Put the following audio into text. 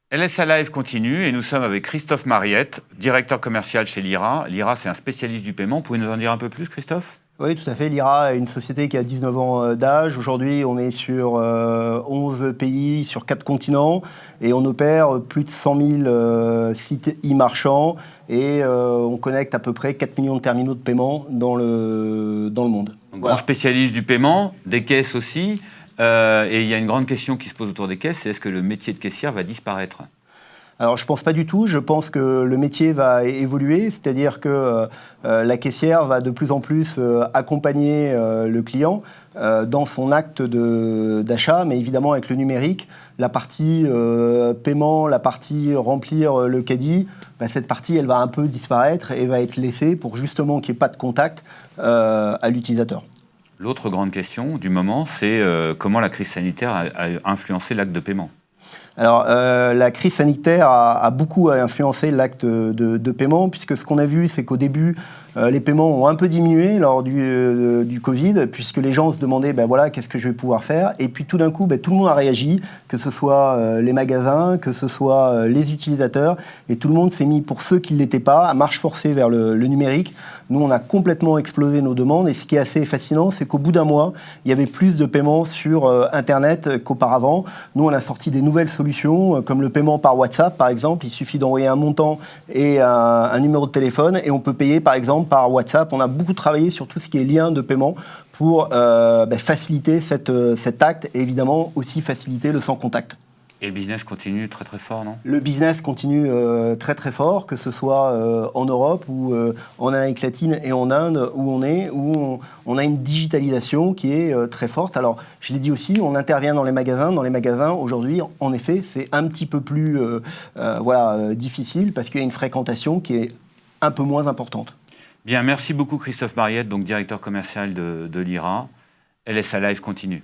LSA Live continue et nous sommes avec Christophe Mariette, directeur commercial chez Lyra. Lyra, c'est un spécialiste du paiement. Vous pouvez nous en dire un peu plus, Christophe ? Oui, tout à fait. Lyra est une société qui a 19 ans d'âge. Aujourd'hui, on est sur 11 pays, sur 4 continents, et on opère plus de 100 000 sites e-marchands, et on connecte à peu près 4 millions de terminaux de paiement dans le monde. Donc, grand spécialiste du paiement, des caisses aussi. Et il y a une grande question qui se pose autour des caisses, c'est est-ce que le métier de caissière va disparaître ? Alors je ne pense pas du tout, je pense que le métier va évoluer, c'est-à-dire que la caissière va de plus en plus accompagner le client dans son acte d'achat, mais évidemment avec le numérique, la partie paiement, la partie remplir le caddie, cette partie elle va un peu disparaître et va être laissée pour justement qu'il n'y ait pas de contact à l'utilisateur. L'autre grande question du moment, c'est comment la crise sanitaire a influencé l'acte de paiement ? Alors, la crise sanitaire a beaucoup influencé l'acte de paiement, puisque ce qu'on a vu, c'est qu'au début, les paiements ont un peu diminué lors du Covid, puisque les gens se demandaient, voilà, qu'est-ce que je vais pouvoir faire ? Et puis tout d'un coup, tout le monde a réagi, que ce soit les magasins, que ce soit les utilisateurs, et tout le monde s'est mis, pour ceux qui ne l'étaient pas, à marche forcée vers le numérique. Nous, on a complètement explosé nos demandes, et ce qui est assez fascinant, c'est qu'au bout d'un mois, il y avait plus de paiements sur Internet qu'auparavant. Nous, on a sorti des nouvelles solutions, comme le paiement par WhatsApp, par exemple. Il suffit d'envoyer un montant et un numéro de téléphone, et on peut payer, par exemple, par WhatsApp. On a beaucoup travaillé sur tout ce qui est lien de paiement pour faciliter cet acte, et évidemment aussi faciliter le sans contact. Et le business continue très très fort, non ? Le business continue très très fort, que ce soit en Europe ou en Amérique latine et en Inde, où on a une digitalisation qui est très forte. Alors, je l'ai dit aussi, on intervient dans les magasins. Dans les magasins, aujourd'hui, en effet, c'est un petit peu plus difficile parce qu'il y a une fréquentation qui est un peu moins importante. Bien, merci beaucoup Christophe Mariette, donc directeur commercial de Lyra. LSA Live continue.